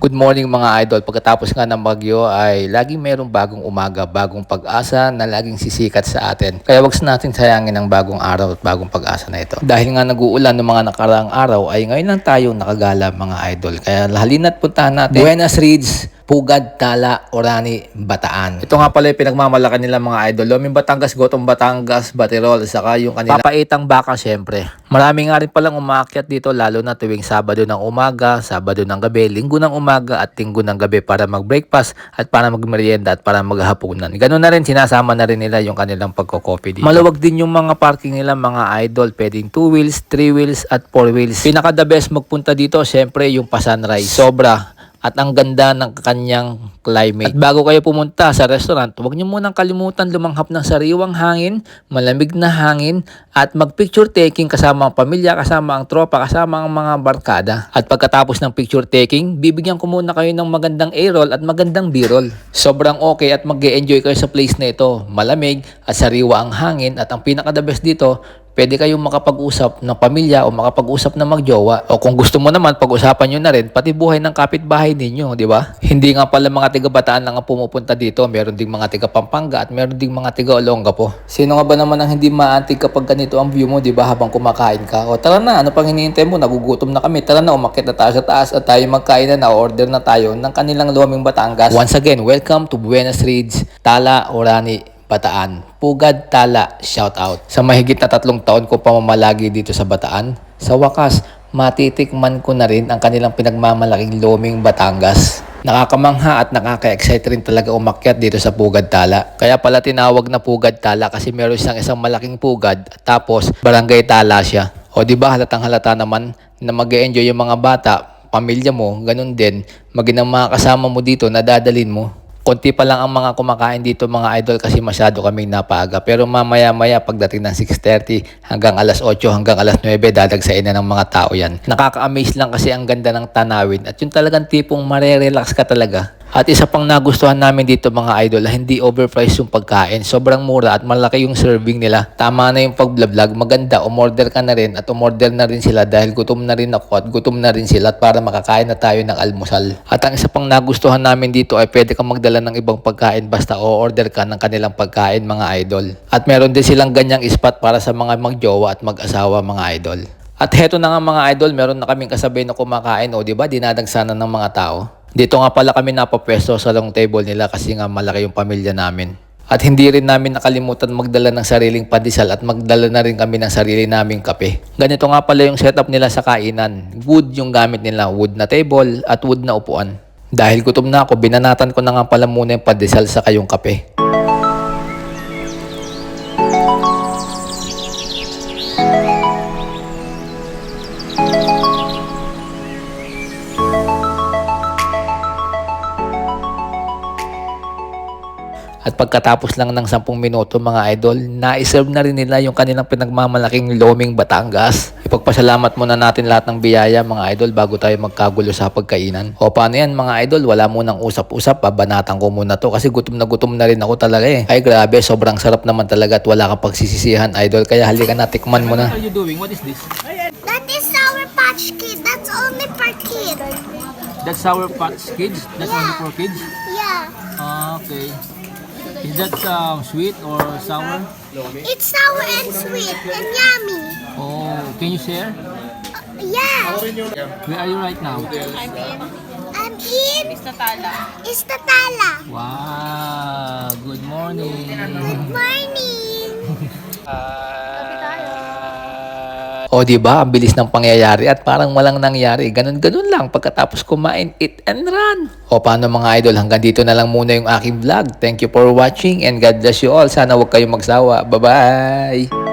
Good morning mga idol. Pagkatapos nga ng bagyo ay laging mayroong bagong umaga, bagong pag-asa na laging sisikat sa atin. Kaya wag natin sayangin ang bagong araw at bagong pag-asa na ito. Dahil nga nag-uulan ng mga nakaraang araw ay ngayon lang tayo nakagala mga idol. Kaya halina't puntahan natin Buenas Reeds, Pugad, Tala, Orani, Bataan. Ito nga pala yung pinagmamalaki nila mga idol. Loming Batangas, Gotong Batangas, Batirol, saka yung kanila papaitang baka syempre. Marami nga rin palang umaakyat dito lalo na tuwing Sabado ng umaga, Sabado ng gabi, Linggo ng umaga at Linggo ng gabi para mag-breakfast at para mag-merienda at para maghapunan. Ganun na rin, sinasama na rin nila yung kanilang pagko-coffee dito. Maluwag din yung mga parking nila mga idol. Pwedeng 2 wheels, 3 wheels at 4 wheels. Pinaka the best magpunta dito syempre yung pa-sunrise. Sobra. At ang ganda ng kanyang climate. At bago kayo pumunta sa restaurant, huwag niyo munang kalimutan lumanghap ng sariwang hangin, malamig na hangin, at mag-picture taking kasama ang pamilya, kasama ang tropa, kasama ang mga barkada. At pagkatapos ng picture taking, bibigyan ko muna kayo ng magandang A-roll at magandang B-roll. Sobrang okay at mag-e-enjoy kayo sa place na ito. Malamig at sariwa ang hangin at ang pinaka-the best dito, pwede kayong makapag-usap ng pamilya o makapag-usap ng magjowa. O kung gusto mo naman, pag-usapan nyo na rin, pati buhay ng kapitbahay ninyo, di ba? Hindi nga pala mga tiga-Bataan lang ang pumupunta dito. Meron ding mga tiga-Pampanga at meron ding mga tiga-Olongapo. Sino nga ba naman ang hindi maantig kapag ganito ang view mo, di ba, habang kumakain ka? O tara na, ano pang hinihintay mo? Nagugutom na kami. Tara na, umakyat na tayo sa taas at tayo magkain na order na tayo ng kanilang Loming Batangas. Once again, welcome to Buenas Reeds, Tala, Orani, Bataan. Pugad, Tala, shout out. Sa mahigit na 3 taon ko pamamalagi dito sa Bataan, sa wakas, matitikman ko na rin ang kanilang pinagmamalaking Loming Batangas. Nakakamangha at nakaka-excite rin talaga umakyat dito sa Pugad, Tala. Kaya pala tinawag na Pugad, Tala kasi meron siyang isang malaking pugad tapos barangay Tala siya. O di ba halatang halata naman na mag-e-enjoy yung mga bata, pamilya mo, ganun din, maging ang mga kasama mo dito na dadalin mo. Konti pa lang ang mga kumakain dito mga idol kasi masyado kaming napaaga. Pero mamaya-maya pagdating ng 6:30 hanggang alas 8 hanggang alas 9 dadagsain na ng mga tao yan. Nakaka-amaze lang kasi ang ganda ng tanawin at yung talagang tipong marerelax ka talaga. At isa pang nagustuhan namin dito mga idol, hindi overpriced yung pagkain. Sobrang mura at malaki yung serving nila. Tama na yung pag-vlog, maganda. Umorder ka na rin at umorder na rin sila dahil gutom na rin ako at gutom na rin sila at para makakain na tayo ng almusal. At ang isa pang nagustuhan namin dito ay pwede kang magdala ng ibang pagkain basta o-order ka ng kanilang pagkain mga idol. At meron din silang ganyang spot para sa mga magjowa at mag-asawa mga idol. At heto na nga mga idol, meron na kaming kasabay na kumakain o diba dinadagsanan ng mga tao. Dito nga pala kami napapwesto sa long table nila kasi nga malaki yung pamilya namin. At hindi rin namin nakalimutan magdala ng sariling pandesal at magdala na rin kami ng sarili naming kape. Ganito nga pala yung setup nila sa kainan. Wood yung gamit nila, wood na table at wood na upuan. Dahil gutom na ako, binanatan ko na nga pala muna yung pandesal sa kayong kape. At pagkatapos lang ng 10 minuto mga idol, na-serve na rin nila yung kanilang pinagmamalaking Loming Batangas. Ipagpasalamat muna natin lahat ng biyaya mga idol bago tayo magkagulo sa pagkainan. O paano yan mga idol, wala munang usap-usap, babanatan ko muna to kasi gutom na rin ako talaga eh. Ay grabe, sobrang sarap naman talaga at wala kang pagsisisihan idol, kaya halika na, tikman mo na. What are you doing? What is this? That is Sour Patch Kid. That's only for kids. That's Sour Patch Kids? That's only for kids? Yeah. Okay. Is that sweet or sour? It's sour and sweet and yummy. Oh, can you share? Yeah. Where are you right now? I'm in Istatala. Wow, good morning. Good morning. O diba, ang bilis ng pangyayari at parang walang nangyari. Ganun-ganun lang pagkatapos kumain, eat and run. O paano mga idol, hanggang dito na lang muna yung aking vlog. Thank you for watching and God bless you all. Sana huwag kayong magsawa. Bye-bye!